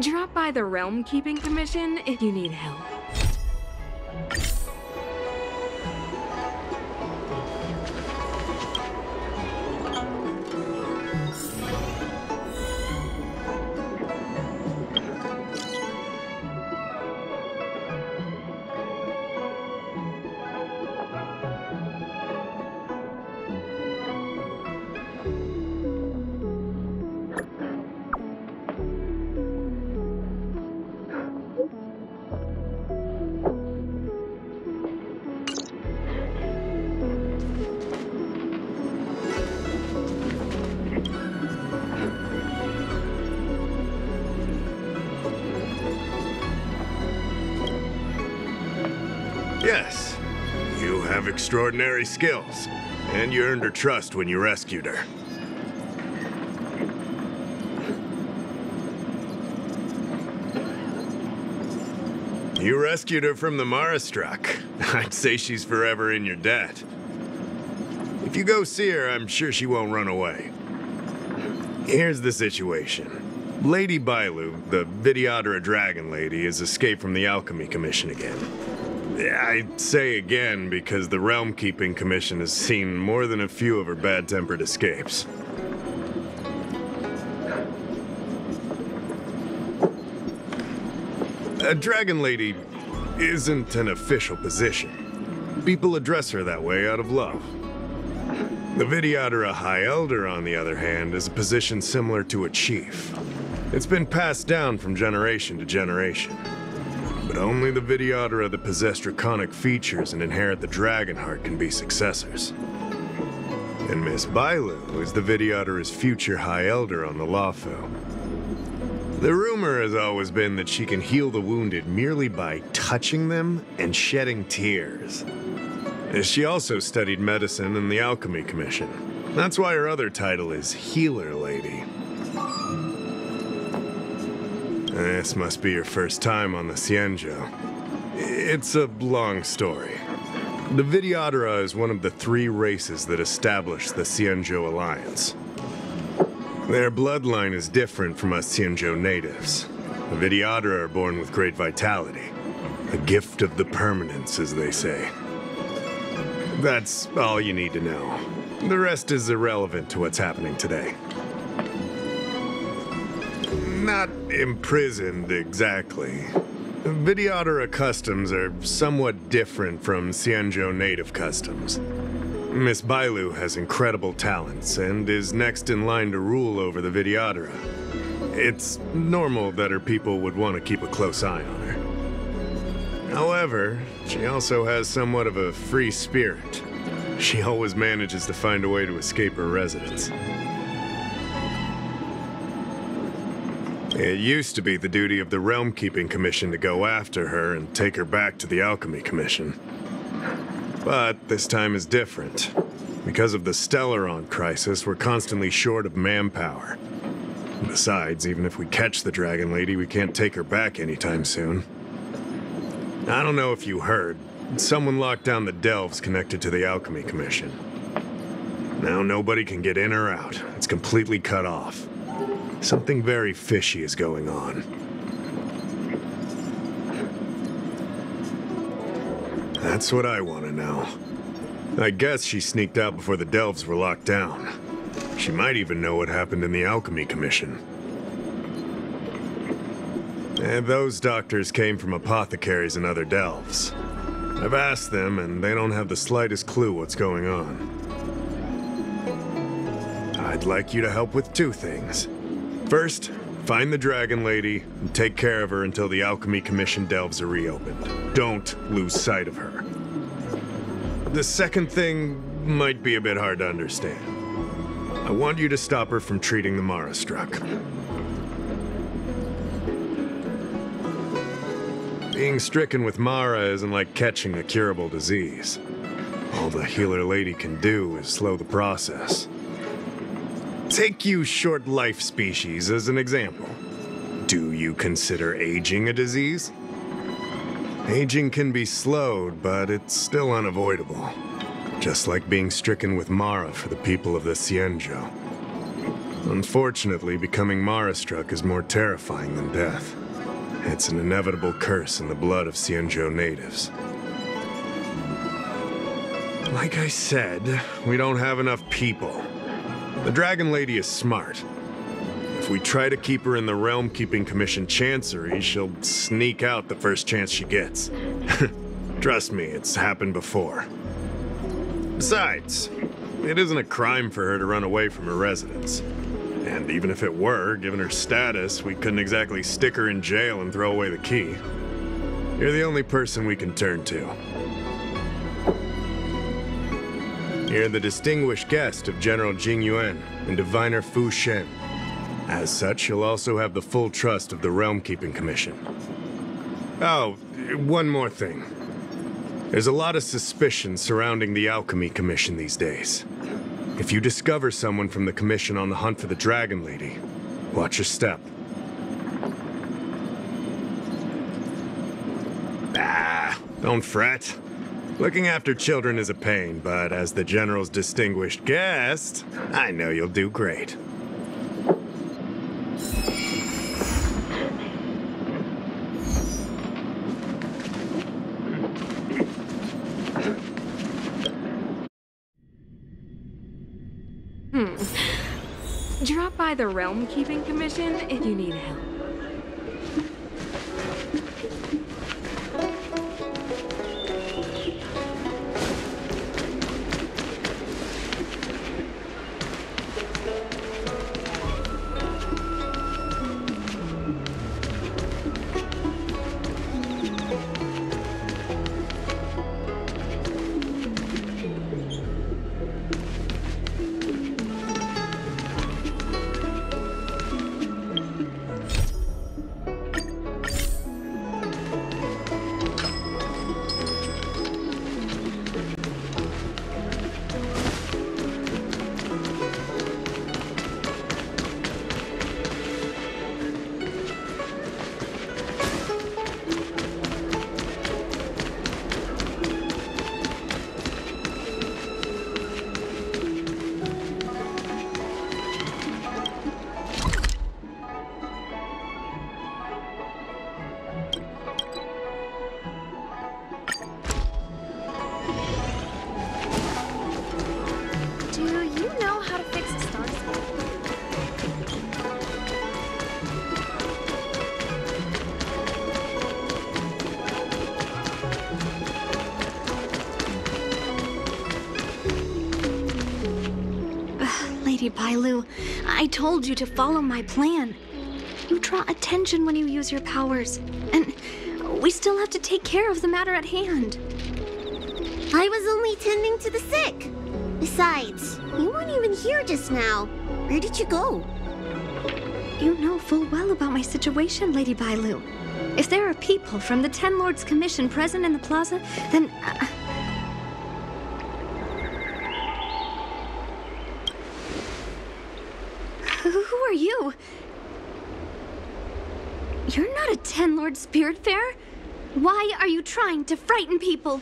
Drop by the Realm Keeping Commission if you need help. Yes, you have extraordinary skills, and you earned her trust when you rescued her. You rescued her from the Mara struck. I'd say she's forever in your debt. If you go see her, I'm sure she won't run away. Here's the situation. Lady Bailu, the Videodora Dragon Lady, has escaped from the Alchemy Commission again. I say again because the Realm Keeping Commission has seen more than a few of her bad-tempered escapes. A Dragon Lady isn't an official position. People address her that way out of love. The Videodora High Elder, on the other hand, is a position similar to a chief. It's been passed down from generation to generation. But only the Videodora that possess draconic features and inherit the dragon heart can be successors. And Miss Bailu is the Videodora's future High Elder on the Lawfo. The rumor has always been that she can heal the wounded merely by touching them and shedding tears. She also studied medicine in the Alchemy Commission. That's why her other title is Healer Lady. This must be your first time on the Xianzhou. It's a long story. The Videodora is one of the 3 races that established the Xianzhou Alliance. Their bloodline is different from us Xianzhou natives. The Videodora are born with great vitality. A gift of the permanence, as they say. That's all you need to know. The rest is irrelevant to what's happening today. Not imprisoned, exactly. Videodora customs are somewhat different from Xianzhou native customs. Miss Bailu has incredible talents and is next in line to rule over the Videodora. It's normal that her people would want to keep a close eye on her. However, she also has somewhat of a free spirit. She always manages to find a way to escape her residence. It used to be the duty of the Realm Keeping Commission to go after her and take her back to the Alchemy Commission. But this time is different. Because of the Stellaron crisis, we're constantly short of manpower. Besides, even if we catch the Dragon Lady, we can't take her back anytime soon. I don't know if you heard, someone locked down the delves connected to the Alchemy Commission. Now nobody can get in or out. It's completely cut off. Something very fishy is going on. That's what I want to know. I guess she sneaked out before the delves were locked down. She might even know what happened in the Alchemy Commission. And those doctors came from apothecaries and other delves. I've asked them, and they don't have the slightest clue what's going on. I'd like you to help with 2 things. First, find the Dragon Lady and take care of her until the Alchemy Commission delves are reopened. Don't lose sight of her. The second thing might be a bit hard to understand. I want you to stop her from treating the Mara struck. Being stricken with Mara isn't like catching a curable disease. All the Healer Lady can do is slow the process. Take you short life species as an example. Do you consider aging a disease? Aging can be slowed, but it's still unavoidable. Just like being stricken with Mara for the people of the Xianzhou. Unfortunately, becoming Mara-struck is more terrifying than death. It's an inevitable curse in the blood of Xianzhou natives. Like I said, we don't have enough people. The Dragon Lady is smart. If we try to keep her in the Realm Keeping Commission Chancery, she'll sneak out the first chance she gets. Trust me, it's happened before. Besides, it isn't a crime for her to run away from her residence. And even if it were, given her status, we couldn't exactly stick her in jail and throw away the key. You're the only person we can turn to. You're the distinguished guest of General Jing Yuan and Diviner Fu Shen. As such, you'll also have the full trust of the Realm Keeping Commission. Oh, one more thing. There's a lot of suspicion surrounding the Alchemy Commission these days. If you discover someone from the Commission on the hunt for the Dragon Lady, watch your step. Don't fret. Looking after children is a pain, but as the General's distinguished guest, I know you'll do great. Drop by the Realm Keeping Commission if you need help. Lady Bailu, I told you to follow my plan. You draw attention when you use your powers, and we still have to take care of the matter at hand. I was only tending to the sick. Besides, you weren't even here just now. Where did you go? You know full well about my situation, Lady Bailu. If there are people from the Ten Lords Commission present in the plaza, then... Who are you? You're not a Ten Lord Spiritfarer. Why are you trying to frighten people?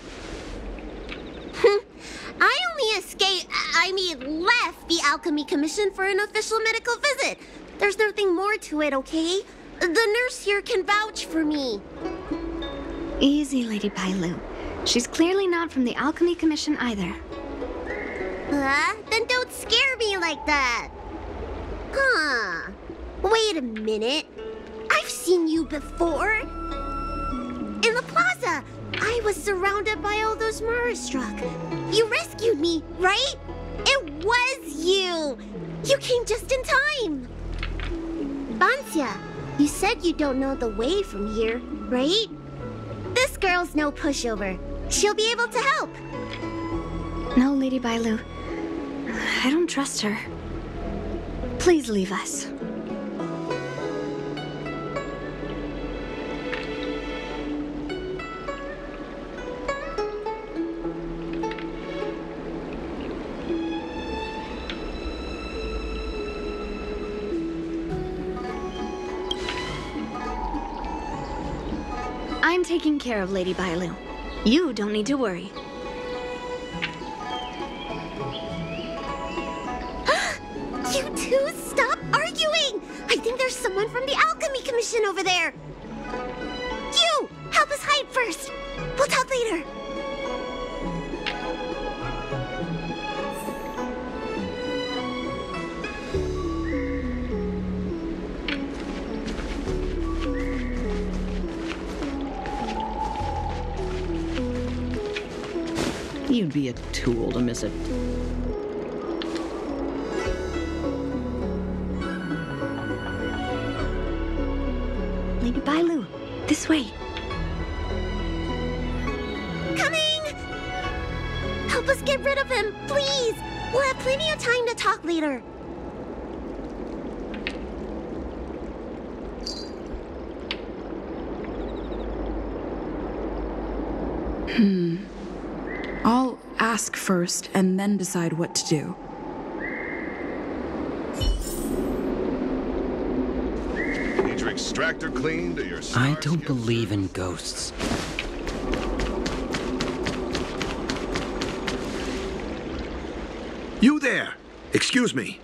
I only left the Alchemy Commission for an official medical visit. There's nothing more to it, okay? The nurse here can vouch for me. Easy, Lady Bailu. She's clearly not from the Alchemy Commission either. Then don't scare me like that. Huh. Wait a minute. I've seen you before. In the plaza, I was surrounded by all those Mara-struck. You rescued me, right? It was you. You came just in time. Banxia, you said you don't know the way from here, right? This girl's no pushover. She'll be able to help. No, Lady Bailu. I don't trust her. Please leave us. I'm taking care of Lady Bailu. You don't need to worry. You two, stop arguing! I think there's someone from the Alchemy Commission over there. You! Help us hide first! We'll talk later. You'd be a tool to miss it. Lady Bailu, this way. Coming! Help us get rid of him, please! We'll have plenty of time to talk later. I'll ask first and then decide what to do. Need your extractor cleaned or your I don't believe in ghosts. You there! Excuse me.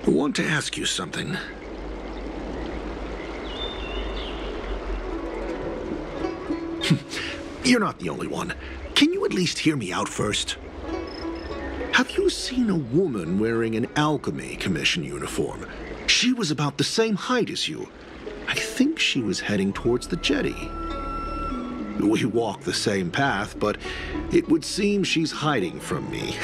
I want to ask you something. You're not the only one. Can you at least hear me out first? Have you seen a woman wearing an Alchemy Commission uniform? She was about the same height as you. I think she was heading towards the jetty. We walk the same path, but it would seem she's hiding from me.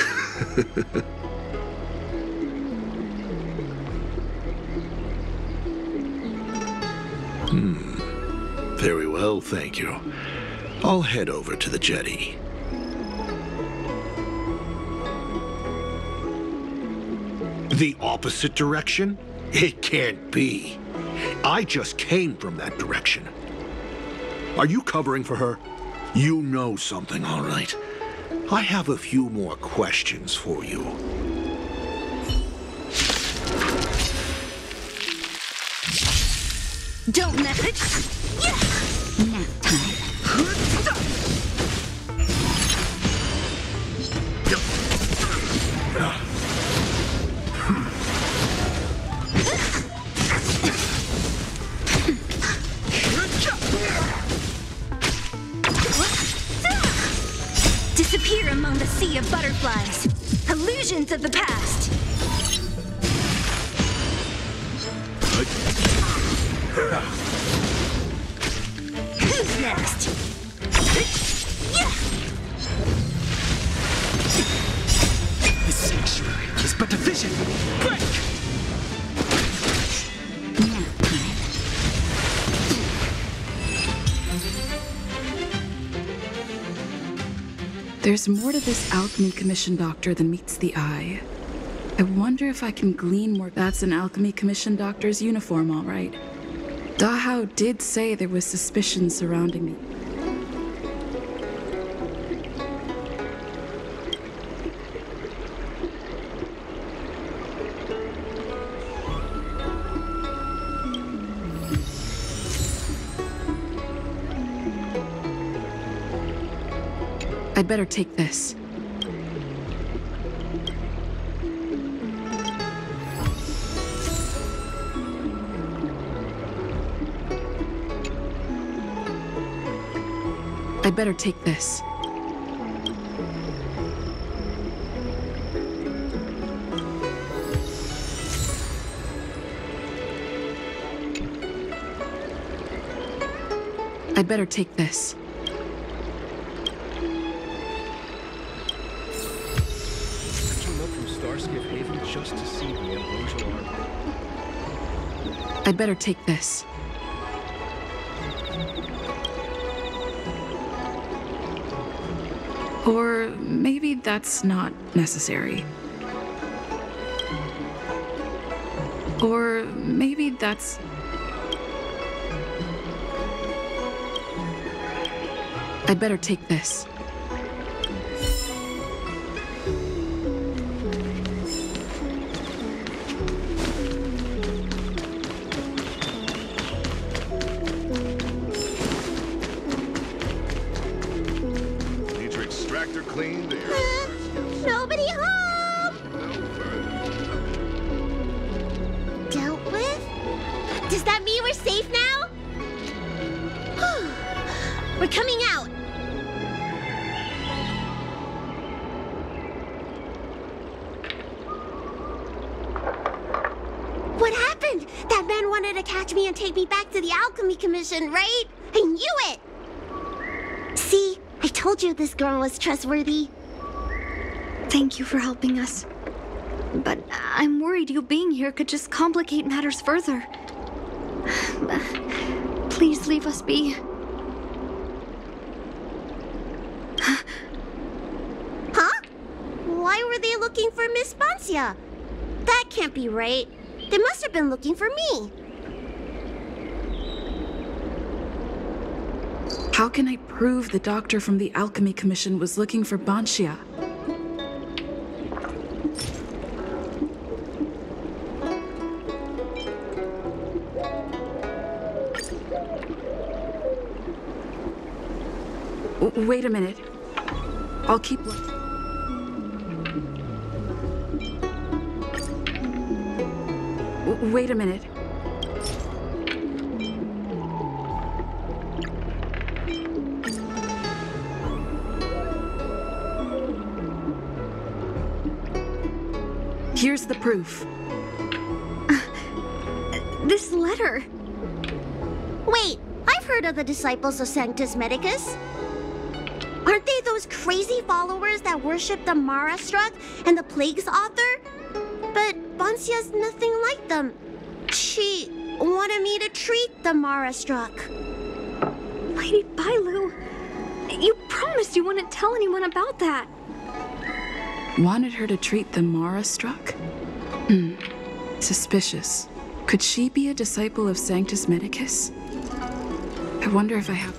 Very well, thank you. I'll head over to the jetty. The opposite direction? It can't be. I just came from that direction. Are you covering for her? You know something, all right. I have a few more questions for you. Don't message. Nap time. Disappear among the sea of butterflies. Illusions of the past. Who's next? The sanctuary is but a vision. Break! Nap time. There's more to this Alchemy Commission doctor than meets the eye. I wonder if I can glean more. That's an Alchemy Commission doctor's uniform, all right. Dahao did say there was suspicion surrounding me. I'd better take this. I'd better take this. I'd better take this. Just to see the unusual armor. I'd better take this. Or maybe that's not necessary. Or maybe that's... I'd better take this. Nobody home! Does that mean we're safe now? We're coming out. What happened? That man wanted to catch me and take me back to the Alchemy Commission, right? I knew it! See, I told you this girl was trustworthy. Thank you for helping us. But I'm worried you being here could just complicate matters further. Please leave us be. Huh? Why were they looking for Miss Bancia? That can't be right. They must have been looking for me. How can I prove the doctor from the Alchemy Commission was looking for Bancia? Wait a minute. I'll keep looking. Wait a minute. Here's the proof. This letter. Wait, I've heard of the disciples of Sanctus Medicus. Aren't they those crazy followers that worship the Mara Struck and the Plague's author? But Bancia's nothing like them. She wanted me to treat the Mara Struck. Lady Bailu, you promised you wouldn't tell anyone about that. Wanted her to treat the Mara Struck? Suspicious. Could she be a disciple of Sanctus Medicus? I wonder if I have...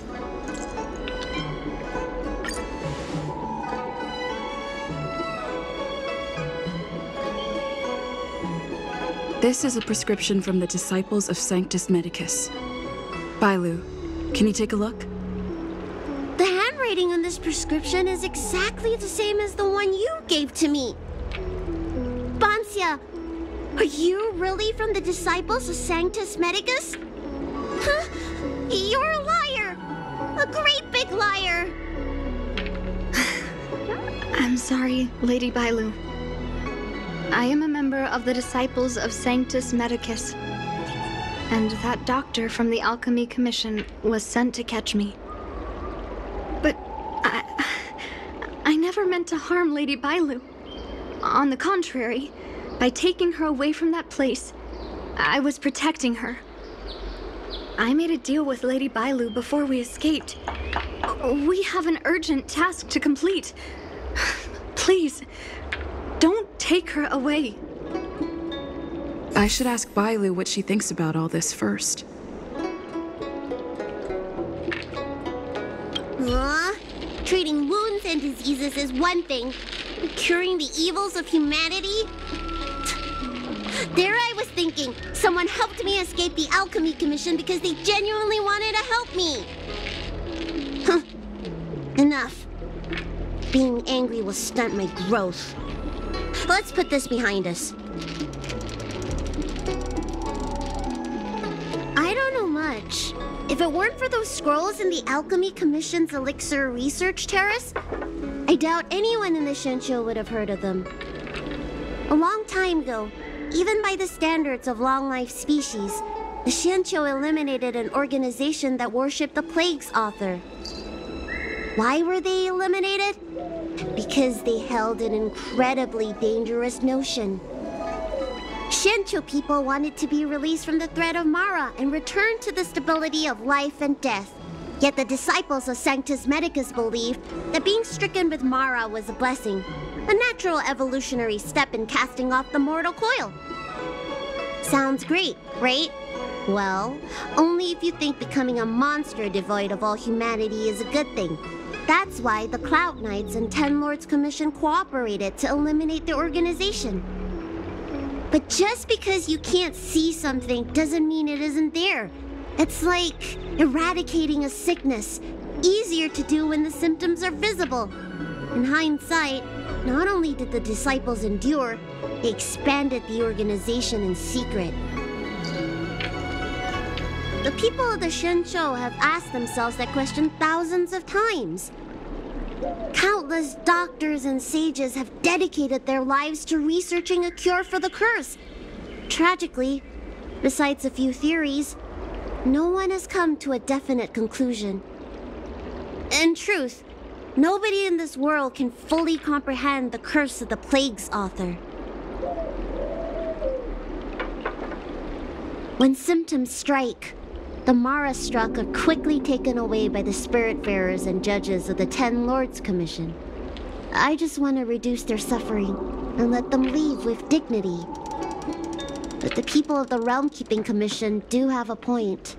This is a prescription from the disciples of Sanctus Medicus. Bailu, can you take a look? The handwriting on this prescription is exactly the same as the one you gave to me. Bancia, are you really from the disciples of Sanctus Medicus? Huh? You're a liar! A great big liar! I'm sorry, Lady Bailu. I am a member of the Disciples of Sanctus Medicus, and that doctor from the Alchemy Commission was sent to catch me. But I never meant to harm Lady Bailu. On the contrary, by taking her away from that place, I was protecting her. I made a deal with Lady Bailu before we escaped. We have an urgent task to complete. Please, don't take her away. I should ask Bailu what she thinks about all this first. Treating wounds and diseases is one thing. Curing the evils of humanity? There I was thinking, someone helped me escape the Alchemy Commission because they genuinely wanted to help me. Huh. Enough. Being angry will stunt my growth. Let's put this behind us. I don't know much. If it weren't for those scrolls in the Alchemy Commission's Elixir Research Terrace, I doubt anyone in the Shinsho would have heard of them. A long time ago, even by the standards of long-life species, the Shinsho eliminated an organization that worshipped the Plague's author. Why were they eliminated? Because they held an incredibly dangerous notion. Shinsho people wanted to be released from the threat of Mara and return to the stability of life and death. Yet the disciples of Sanctus Medicus believed that being stricken with Mara was a blessing, a natural evolutionary step in casting off the mortal coil. Sounds great, right? Well, only if you think becoming a monster devoid of all humanity is a good thing. That's why the Cloud Knights and Ten Lords Commission cooperated to eliminate the organization. But just because you can't see something doesn't mean it isn't there. It's like eradicating a sickness. Easier to do when the symptoms are visible. In hindsight, not only did the disciples endure, they expanded the organization in secret. The people of the Shincho have asked themselves that question thousands of times. Countless doctors and sages have dedicated their lives to researching a cure for the curse. Tragically, besides a few theories, no one has come to a definite conclusion. In truth, nobody in this world can fully comprehend the curse of the plague's author. When symptoms strike, the Mara struck are quickly taken away by the spirit-bearers and judges of the 10 Lords Commission. I just want to reduce their suffering and let them leave with dignity. But the people of the Realm Keeping Commission do have a point.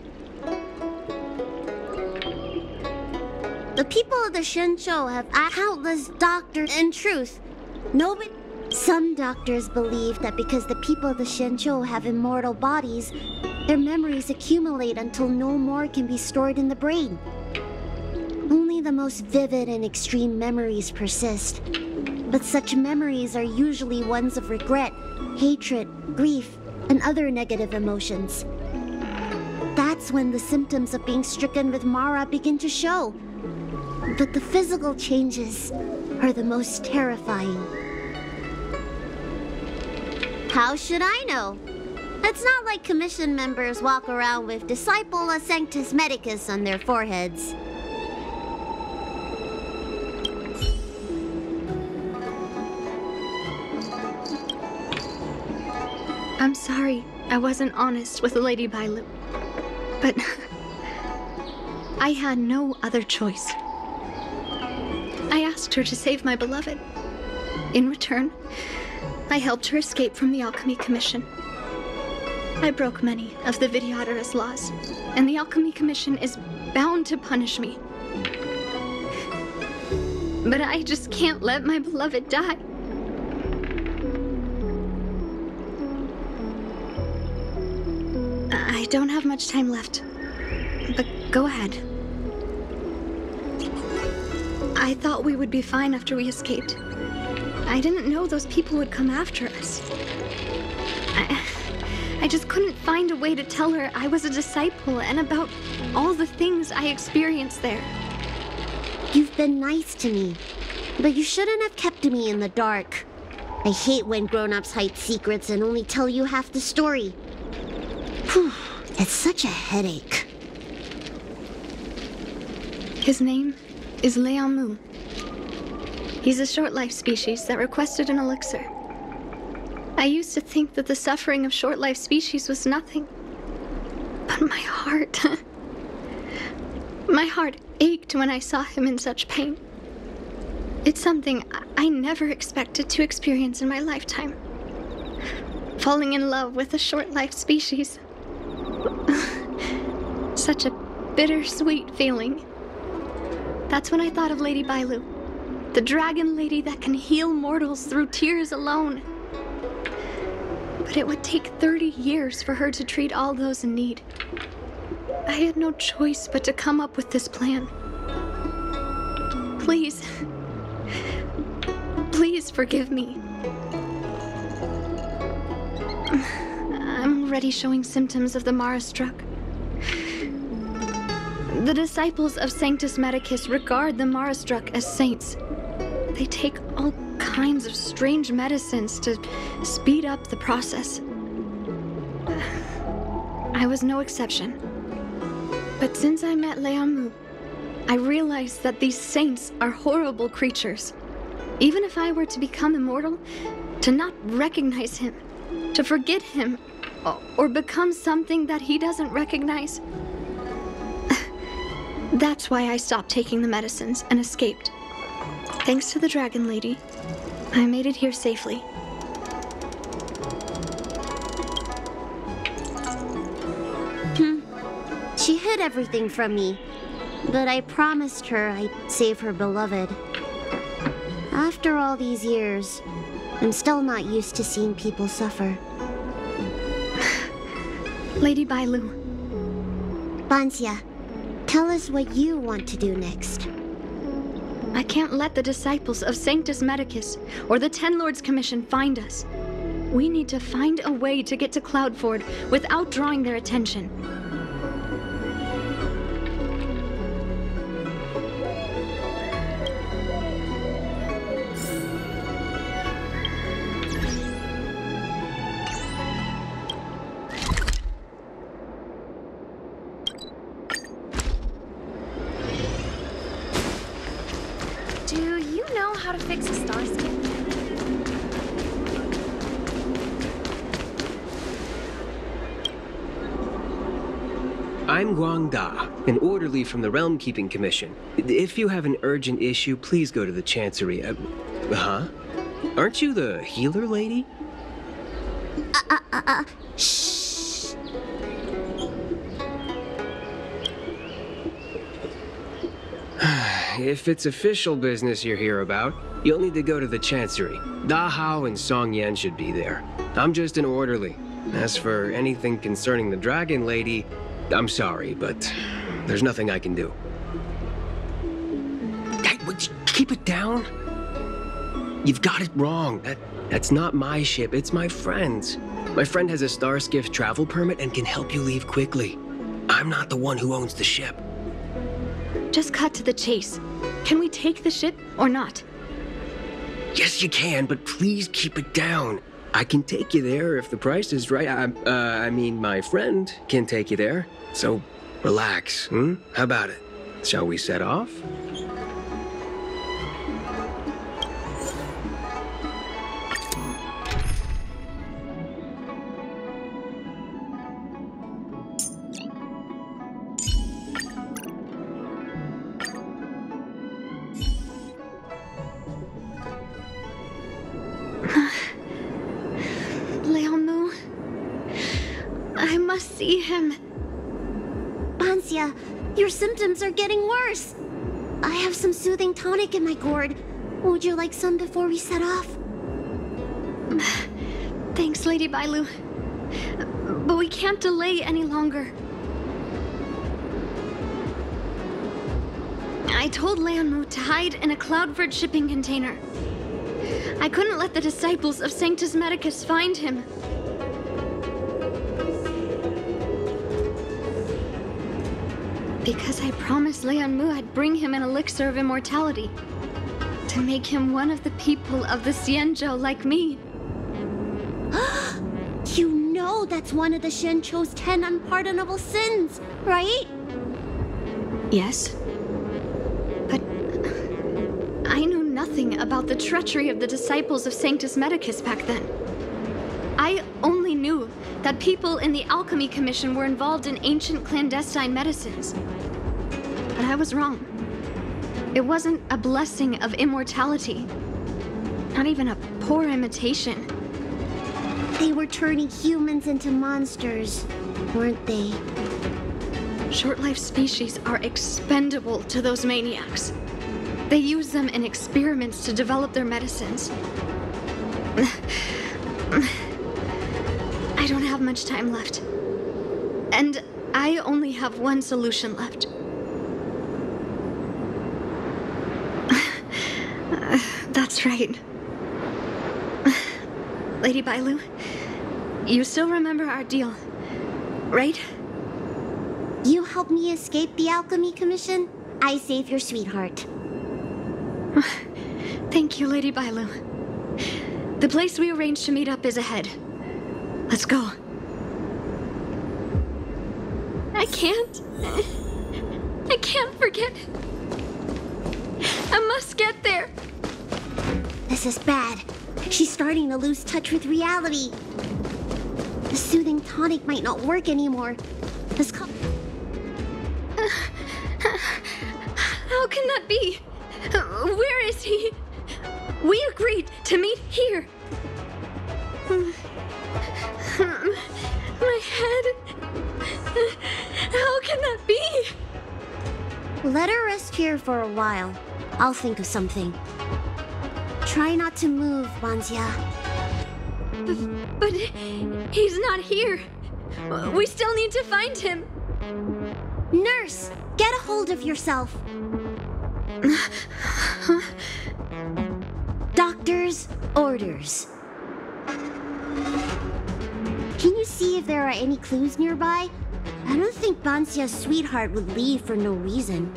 The people of the Shincho have countless doctors. In truth, nobody... Some doctors believe that because the people of the Shincho have immortal bodies, their memories accumulate until no more can be stored in the brain. Only the most vivid and extreme memories persist. But such memories are usually ones of regret, hatred, grief, and other negative emotions. That's when the symptoms of being stricken with Mara begin to show. But the physical changes are the most terrifying. How should I know? It's not like Commission members walk around with Disciple a Sanctus Medicus on their foreheads. I'm sorry I wasn't honest with Lady Bailu, but I had no other choice. I asked her to save my beloved. In return, I helped her escape from the Alchemy Commission. I broke many of the Videodara's laws, and the Alchemy Commission is bound to punish me. But I just can't let my beloved die. I don't have much time left, but go ahead. I thought we would be fine after we escaped. I didn't know those people would come after us. I just couldn't find a way to tell her I was a disciple and about all the things I experienced there. You've been nice to me, but you shouldn't have kept me in the dark. I hate when grown-ups hide secrets and only tell you half the story. Whew, it's such a headache. His name is Leamu. He's a short-life species that requested an elixir. I used to think that the suffering of short-life species was nothing. But my heart... my heart ached when I saw him in such pain. It's something I never expected to experience in my lifetime. Falling in love with a short-life species. Such a bittersweet feeling. That's when I thought of Lady Bailu, the dragon lady that can heal mortals through tears alone. But it would take 30 years for her to treat all those in need. I had no choice but to come up with this plan. Please, please forgive me. I'm already showing symptoms of the Mara struck. The disciples of Sanctus Medicus regard the Mara struck as saints. They take all kinds of strange medicines to speed up the process. I was no exception. But since I met Leamu, I realized that these saints are horrible creatures. Even if I were to become immortal, to not recognize him, to forget him, or become something that he doesn't recognize. That's why I stopped taking the medicines and escaped. Thanks to the Dragon Lady, I made it here safely. She hid everything from me, but I promised her I'd save her beloved. After all these years, I'm still not used to seeing people suffer. Lady Bailu. Bansia, tell us what you want to do next. I can't let the disciples of Sanctus Medicus or the 10 Lords Commission find us. We need to find a way to get to Cloudford without drawing their attention. I'm Guang Da, an orderly from the Realm Keeping Commission. If you have an urgent issue, please go to the Chancery. Huh? Aren't you the healer lady? Shh. If it's official business you're here about, you'll need to go to the Chancery. Da Hao and Song Yan should be there. I'm just an orderly. As for anything concerning the Dragon Lady, I'm sorry, but there's nothing I can do. Hey, would you keep it down? You've got it wrong. That's not my ship, it's my friend's. My friend has a Starskiff travel permit and can help you leave quickly. I'm not the one who owns the ship. Just cut to the chase. Can we take the ship or not? Yes, you can, but please keep it down. I can take you there if the price is right. I mean, my friend can take you there. So, relax, How about it? Shall we set off? I must see him. Bansia, your symptoms are getting worse. I have some soothing tonic in my gourd. Would you like some before we set off? Thanks, Lady Bailu. But we can't delay any longer. I told Lianmu to hide in a Cloudford shipping container. I couldn't let the disciples of Sanctus Medicus find him. Because I promised Lianmu I'd bring him an elixir of immortality. To make him one of the people of the Xianzhou like me. You know that's one of the Shencho's 10 unpardonable sins, right? Yes. But I knew nothing about the treachery of the disciples of Sanctus Medicus back then. I only knew that people in the Alchemy Commission were involved in ancient clandestine medicines. But I was wrong. It wasn't a blessing of immortality. Not even a poor imitation. They were turning humans into monsters, weren't they? Short-lived species are expendable to those maniacs. They use them in experiments to develop their medicines. I don't have much time left. And I only have one solution left. That's right. Lady Bailu, you still remember our deal, right? You helped me escape the Alchemy Commission, I save your sweetheart. Thank you, Lady Bailu. The place we arranged to meet up is ahead. Let's go. I can't forget. I must get there. This is bad. She's starting to lose touch with reality. The soothing tonic might not work anymore. Let's call... How can that be? Where is he? We agreed to meet here. My head. How can that be? Let her rest here for a while. I'll think of something. Try not to move, Bansia. But he's not here. We still need to find him. Nurse, get a hold of yourself. Doctor's orders. Can you see if there are any clues nearby? I don't think Bansia's sweetheart would leave for no reason.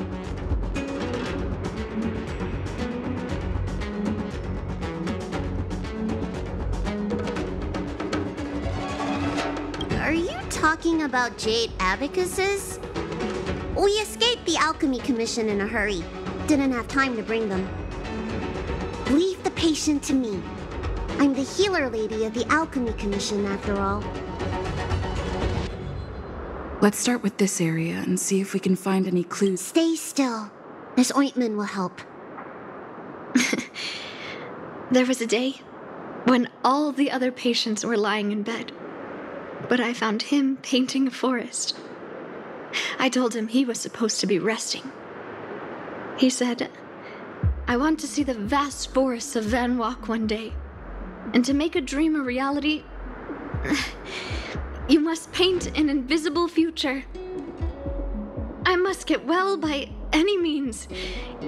Are you talking about jade abacuses? We escaped the Alchemy Commission in a hurry. Didn't have time to bring them. Leave the patient to me. I'm the healer lady of the Alchemy Commission, after all. Let's start with this area and see if we can find any clues. Stay still. This ointment will help. There was a day when all the other patients were lying in bed, but I found him painting a forest. I told him he was supposed to be resting. He said, "I want to see the vast forests of Van Walk one day, and to make a dream a reality, you must paint an invisible future. I must get well by any means,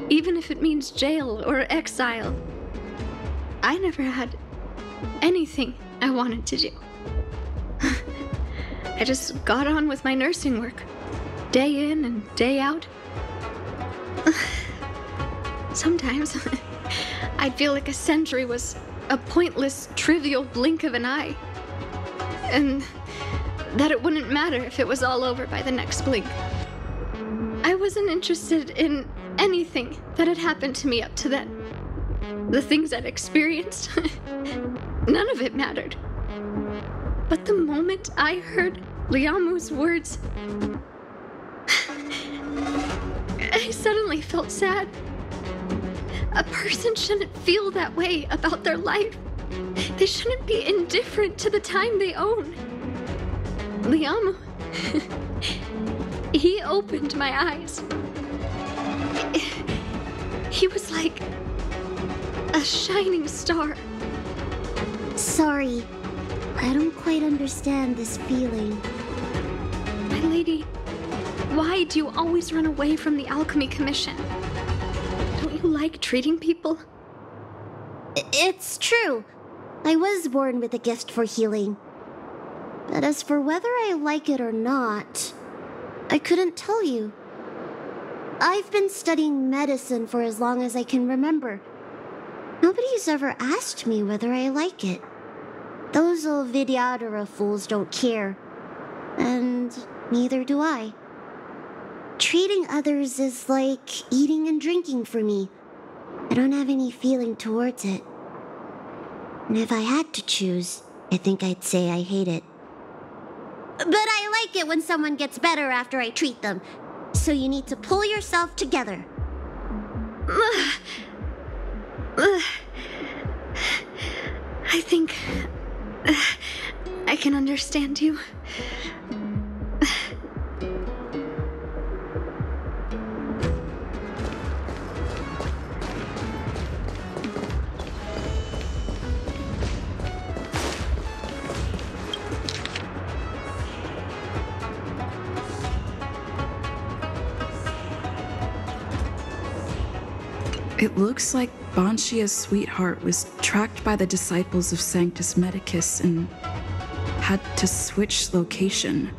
even if it means jail or exile." I never had anything I wanted to do. I just got on with my nursing work, day in and day out. Sometimes I'd feel like a century was a pointless, trivial blink of an eye, and that it wouldn't matter if it was all over by the next blink. I wasn't interested in anything that had happened to me up to then. The things I'd experienced, none of it mattered. But the moment I heard Liamu's words, I suddenly felt sad. A person shouldn't feel that way about their life. They shouldn't be indifferent to the time they own. Liamu, he opened my eyes. He was like a shining star. Sorry, I don't quite understand this feeling. My lady, why do you always run away from the Alchemy Commission? Don't you like treating people? It's true. I was born with a gift for healing. But as for whether I like it or not, I couldn't tell you. I've been studying medicine for as long as I can remember. Nobody's ever asked me whether I like it. Those old Vidyadhara fools don't care. And neither do I. Treating others is like eating and drinking for me. I don't have any feeling towards it. And if I had to choose, I think I'd say I hate it. But I like it when someone gets better after I treat them. So you need to pull yourself together. I think I can understand you. It looks like Banshia's sweetheart was tracked by the disciples of Sanctus Medicus and had to switch location.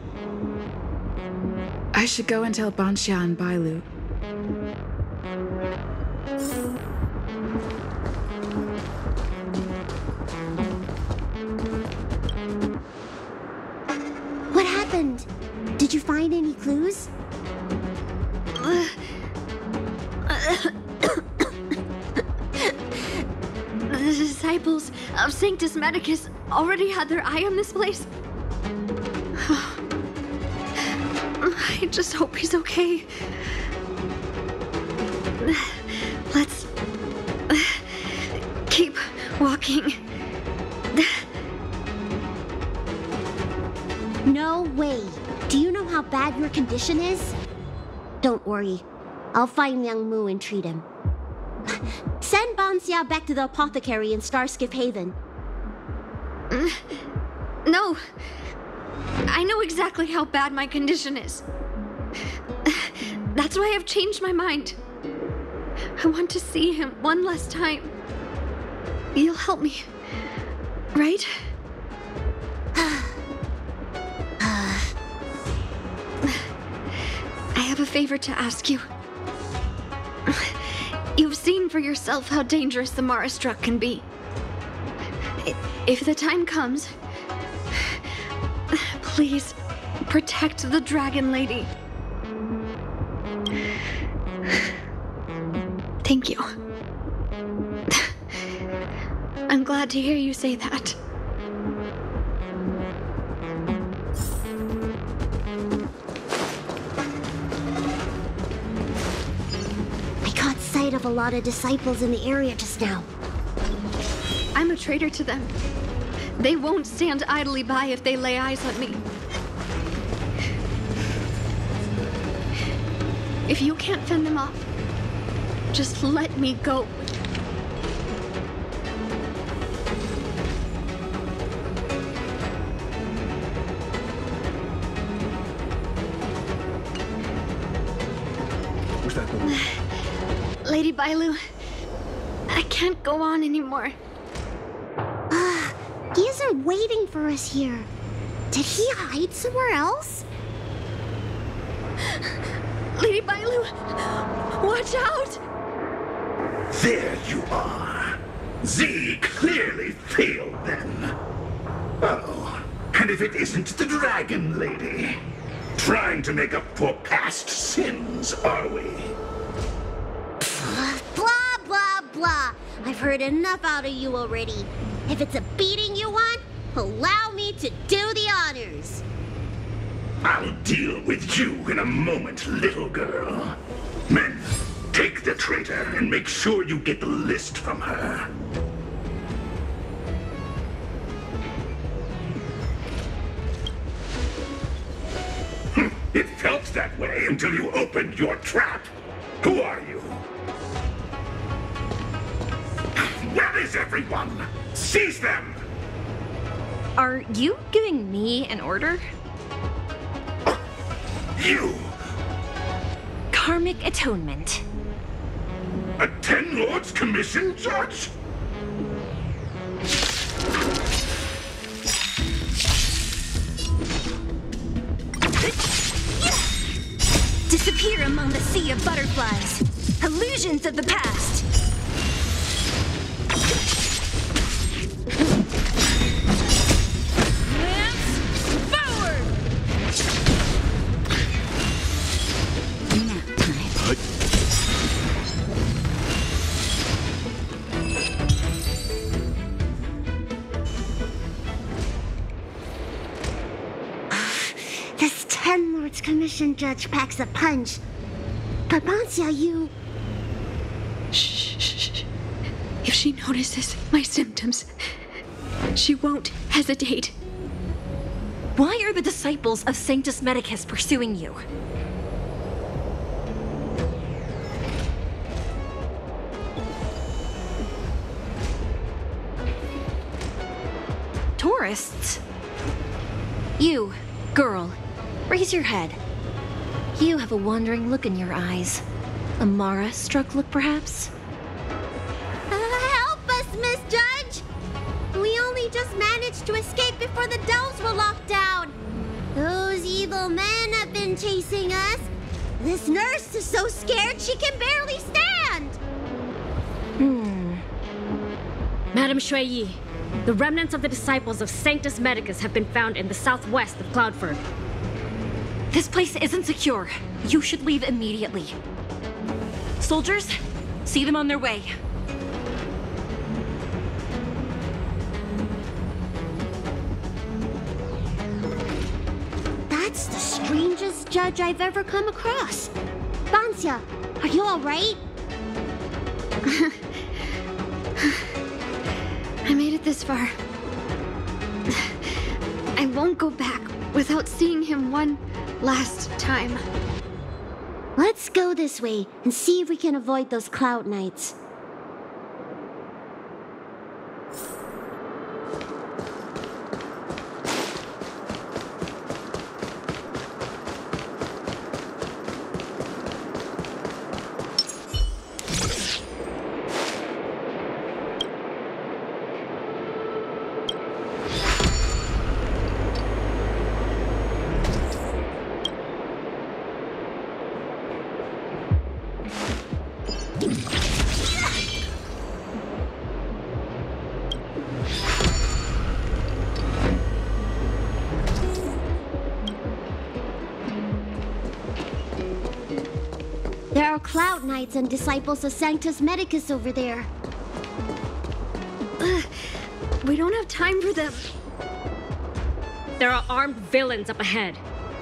I should go and tell Banshia and Bailu. What happened? Did you find any clues? The disciples of Sanctus Medicus already had their eye on this place. I just hope he's okay. Let's keep walking. No way. Do you know how bad your condition is? Don't worry. I'll find Liang Mu and treat him. Send Banxia back to the apothecary in Starskip Haven. No. I know exactly how bad my condition is. That's why I've changed my mind. I want to see him one last time. You'll help me, right? I have a favor to ask you. You've seen for yourself how dangerous the Marastruck can be. If the time comes, please protect the Dragon Lady. Thank you. I'm glad to hear you say that. of a lot of disciples in the area just now. I'm a traitor to them. They won't stand idly by if they lay eyes on me. If you can't fend them off, just let me go. Where's that going? Lady Bailu, I can't go on anymore. He isn't waiting for us here. Did he hide somewhere else? Lady Bailu, watch out! There you are. Z clearly failed then. Oh, and if it isn't the Dragon Lady. Trying to make up for past sins, are we? Blah, blah, blah. I've heard enough out of you already. If it's a beating you want, allow me to do the honors. I'll deal with you in a moment, little girl. Men, take the traitor and make sure you get the list from her. It felt that way until you opened your trap. Who are you? Where is everyone? Seize them! Are you giving me an order? You! Karmic atonement. A Ten Lords Commission judge? Disappear among the sea of butterflies. Illusions of the past. This Ten Lords Commission judge packs a punch. But Bancia, you... Shh. If she notices my symptoms, she won't hesitate. Why are the disciples of Sanctus Medicus pursuing you? Tourists? You, girl, raise your head. You have a wandering look in your eyes. A Mara-struck look, perhaps? Help us, Miss Judge! We only just managed to escape before the dells were locked down. Those evil men have been chasing us. This nurse is so scared she can barely stand. Madame Shuiyi, the remnants of the disciples of Sanctus Medicus have been found in the southwest of Cloudford. This place isn't secure. You should leave immediately. Soldiers, see them on their way. That's the strangest judge I've ever come across. Bancia, are you all right? I made it this far. I won't go back without seeing him one last time. Let's go this way and see if we can avoid those cloud nights. There are Cloud Knights and disciples of Sanctus Medicus over there. We don't have time for them. There are armed villains up ahead.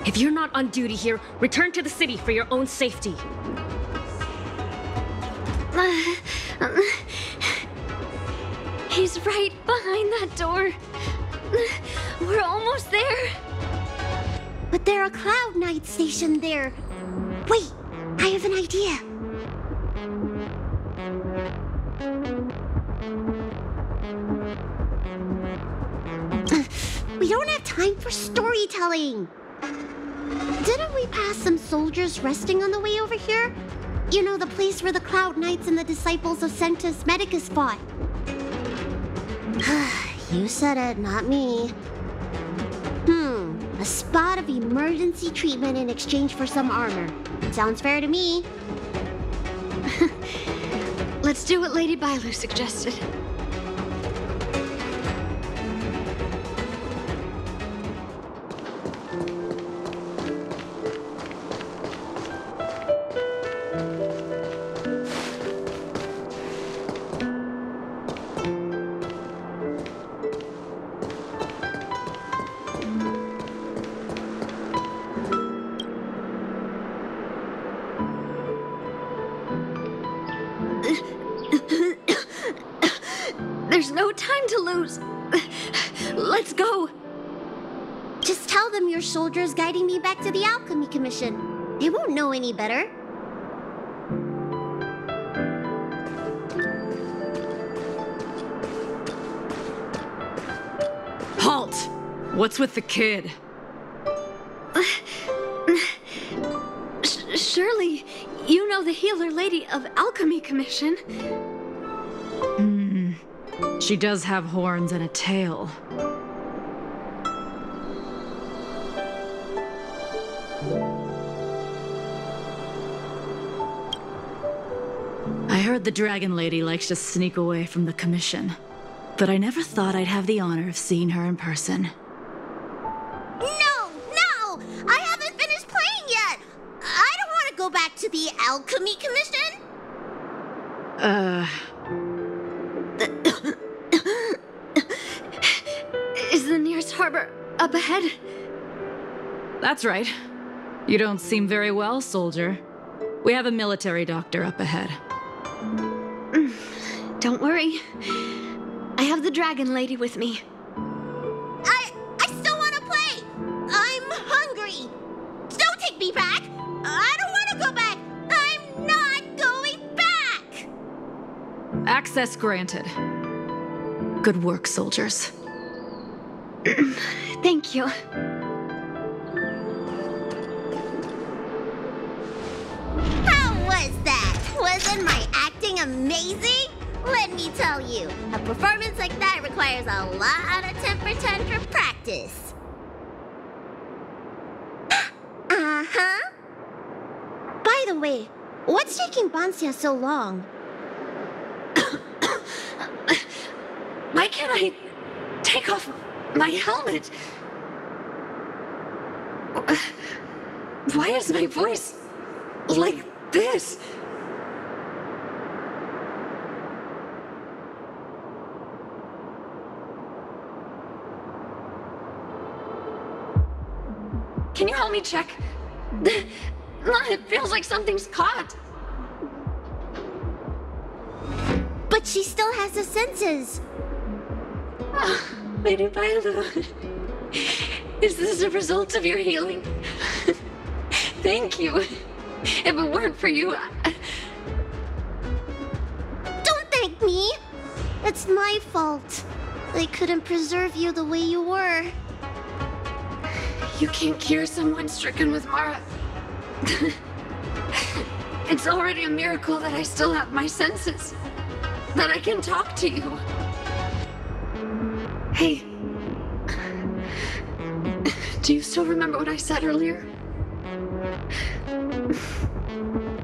If you're not on duty here, return to the city for your own safety. He's right behind that door. We're almost there. But there are Cloud Knights stationed there. Wait, I have an idea. We don't have time for storytelling. Didn't we pass some soldiers resting on the way over here? You know, the place where the Cloud Knights and the disciples of Sanctus Medicus fought. You said it, not me. A spot of emergency treatment in exchange for some armor. Sounds fair to me. Let's do what Lady Bailu suggested. There's no time to lose. Let's go. Just tell them your soldiers guiding me back to the Alchemy Commission. They won't know any better. Halt! What's with the kid? Surely, you know the healer lady of Alchemy Commission. She does have horns and a tail. I heard the Dragon Lady likes to sneak away from the Commission, but I never thought I'd have the honor of seeing her in person. No! I haven't finished playing yet! I don't want to go back to the Alchemy Commission! Is the nearest harbor up ahead? That's right. You don't seem very well, soldier. We have a military doctor up ahead. Don't worry. I have the Dragon Lady with me. I still want to play! I'm hungry! Don't take me back! I don't want to go back! I'm not going back! Access granted. Good work, soldiers. Thank you. How was that? Wasn't my acting amazing? Let me tell you, a performance like that requires a lot of temper tantrum practice. Uh-huh. By the way, what's taking Bansia so long? Why can't I take off my helmet? Why is my voice like this? Can you help me check? It feels like something's caught. But she still has the senses. Lady Bailu, is this a result of your healing? Thank you. If it weren't for you, Don't thank me. It's my fault. I couldn't preserve you the way you were. You can't cure someone stricken with Mara. It's already a miracle that I still have my senses. That I can talk to you. Hey. Do you still remember what I said earlier?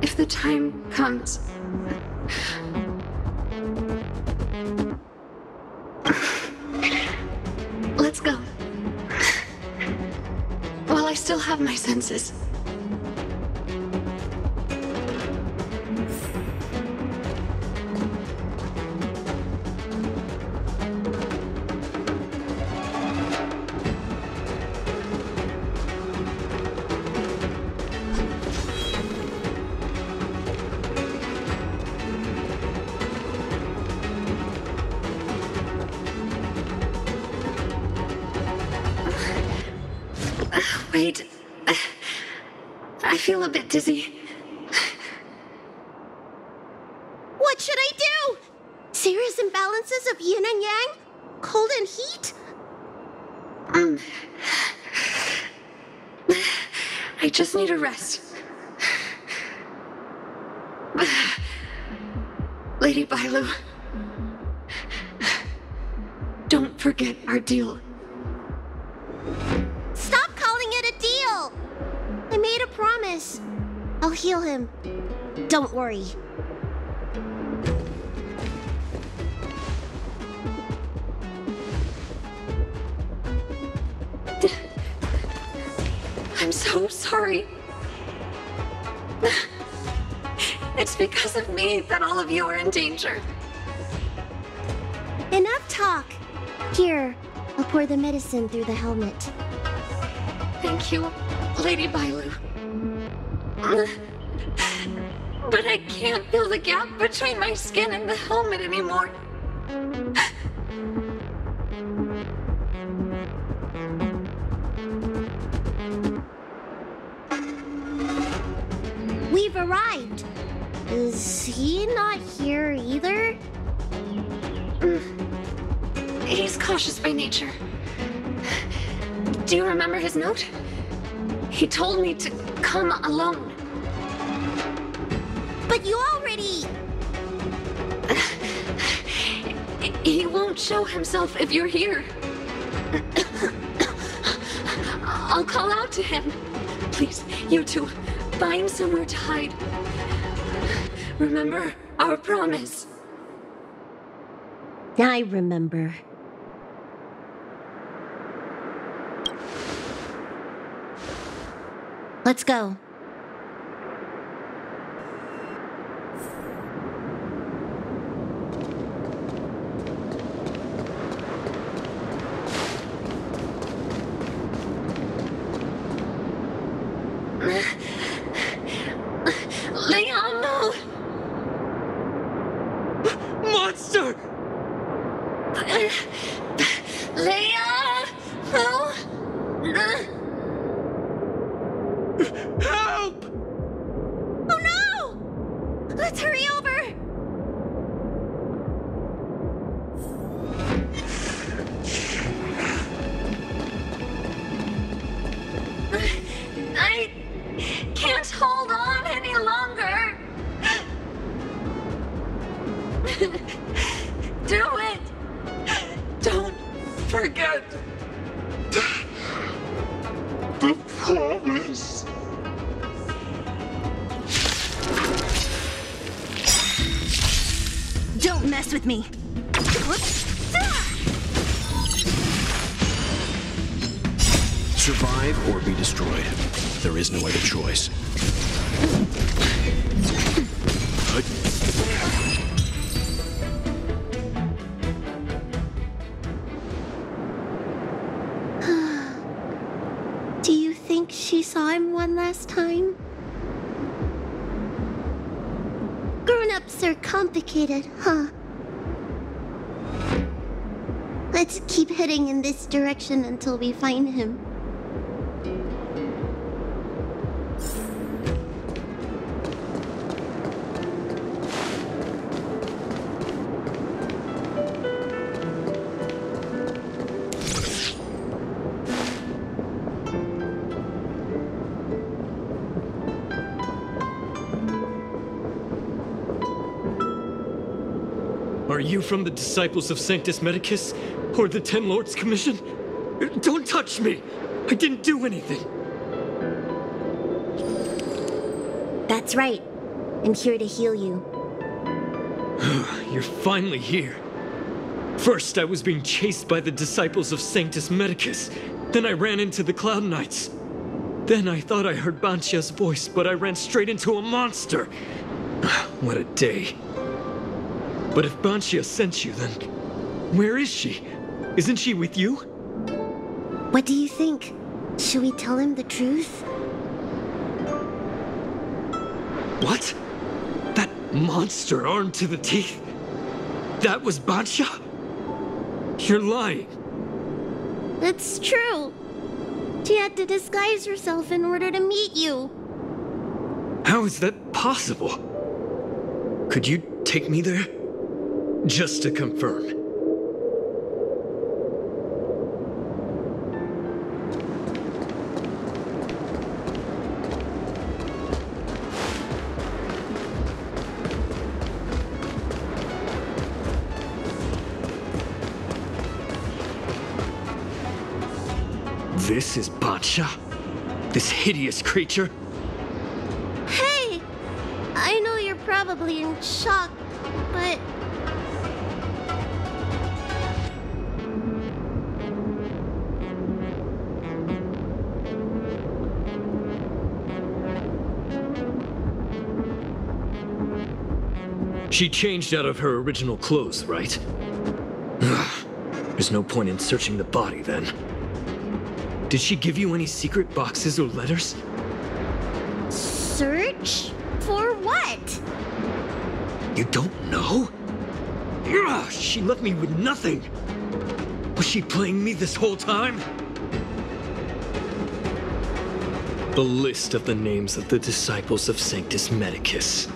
If the time comes... Let's go. While I still have my senses. Wait. I feel a bit dizzy. What should I do? Serious imbalances of yin and yang? Cold and heat? I just need a rest. Lady Bailu, don't forget our deal. Stop calling it a deal! I made a promise. I'll heal him. Don't worry. I'm so sorry. It's because of me that all of you are in danger. Enough talk. Here, I'll pour the medicine through the helmet. Thank you, Lady Bailu. But I can't feel the gap between my skin and the helmet anymore. We've arrived. Is he not here either? He's cautious by nature. Do you remember his note? He told me to come alone. But you already... He won't show himself if you're here. I'll call out to him. Please, you two, find somewhere to hide. Remember our promise. I remember. Let's go. Leon, no! Monster! Leon! No! Help! Oh no! Let's hurry over! I can't hold on any longer. Do it! Don't forget the promise. Don't mess with me. Survive or be destroyed. There is no other choice. Do you think she saw him one last time? Grown-ups are complicated, huh? Let's keep heading in this direction until we find him. Are you from the Disciples of Sanctus Medicus? Or the Ten Lords Commission? Don't touch me! I didn't do anything! That's right. I'm here to heal you. You're finally here. First, I was being chased by the Disciples of Sanctus Medicus. Then I ran into the Cloud Knights. Then I thought I heard Banshia's voice, but I ran straight into a monster. What a day. But if Banshia sent you, then where is she? Isn't she with you? What do you think? Should we tell him the truth? What? That monster armed to the teeth? That was Banshia? You're lying. It's true. She had to disguise herself in order to meet you. How is that possible? Could you take me there? Just to confirm. This is Bacha? This hideous creature? Hey! I know you're probably in shock, but... She changed out of her original clothes, right? There's no point in searching the body then. Did she give you any secret boxes or letters? Search? For what? You don't know? She left me with nothing! Was she playing me this whole time? The list of the names of the disciples of Sanctus Medicus.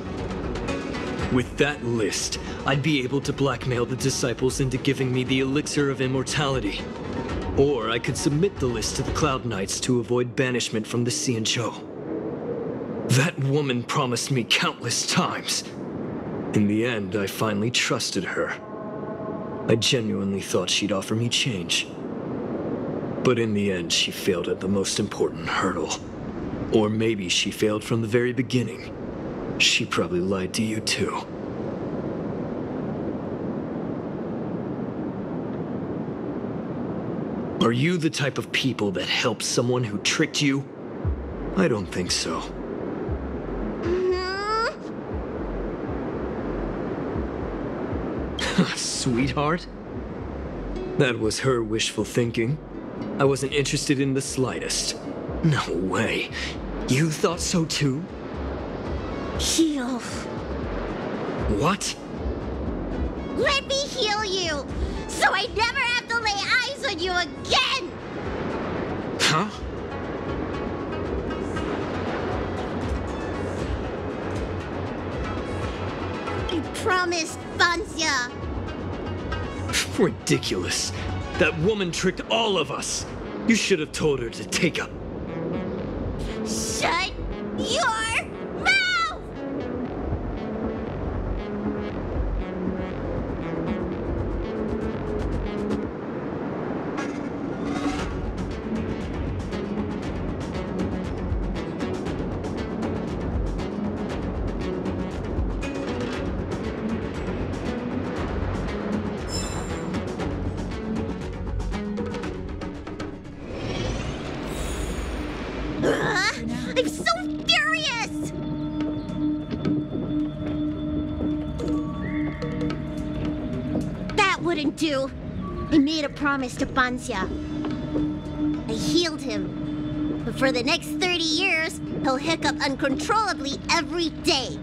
With that list, I'd be able to blackmail the disciples into giving me the elixir of immortality. Or I could submit the list to the Cloud Knights to avoid banishment from the Ciancho. That woman promised me countless times. In the end, I finally trusted her. I genuinely thought she'd offer me change. But in the end, she failed at the most important hurdle. Or maybe she failed from the very beginning. She probably lied to you too. Are you the type of people that help someone who tricked you? I don't think so. Sweetheart? That was her wishful thinking. I wasn't interested in the slightest. No way. You thought so too? Heal. What? Let me heal you, so I never have to lay eyes on you again! Huh? I promised, Bansya. Ridiculous. That woman tricked all of us. You should have told her to take a... Shut your mouth! I'm so furious! That wouldn't do. I made a promise to Bansya. I healed him. But for the next 30 years, he'll hiccup uncontrollably every day.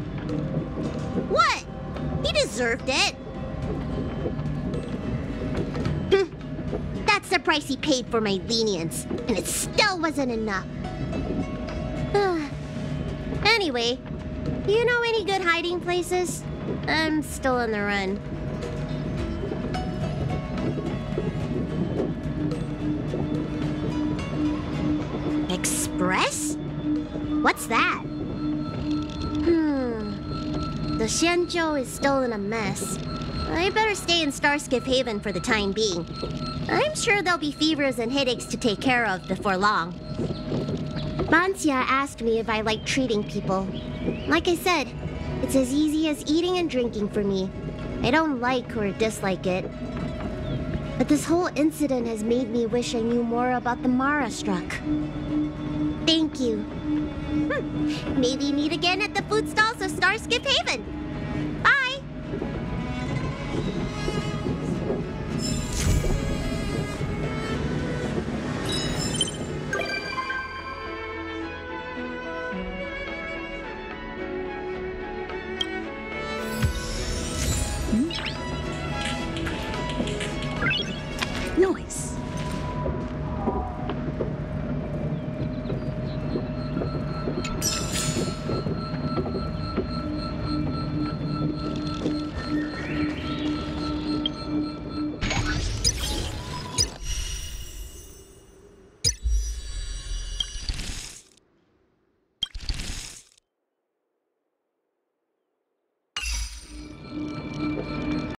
What? He deserved it. That's the price he paid for my lenience, and it still wasn't enough. Anyway, you know any good hiding places? I'm still on the run. Express? What's that? The Xianzhou is still in a mess. I better stay in Starskip Haven for the time being. I'm sure there'll be fevers and headaches to take care of before long. Bansya asked me if I like treating people. Like I said, it's as easy as eating and drinking for me. I don't like or dislike it. But this whole incident has made me wish I knew more about the Mara struck. Thank you. Maybe meet again at the food stalls of Starskip Haven. Bye!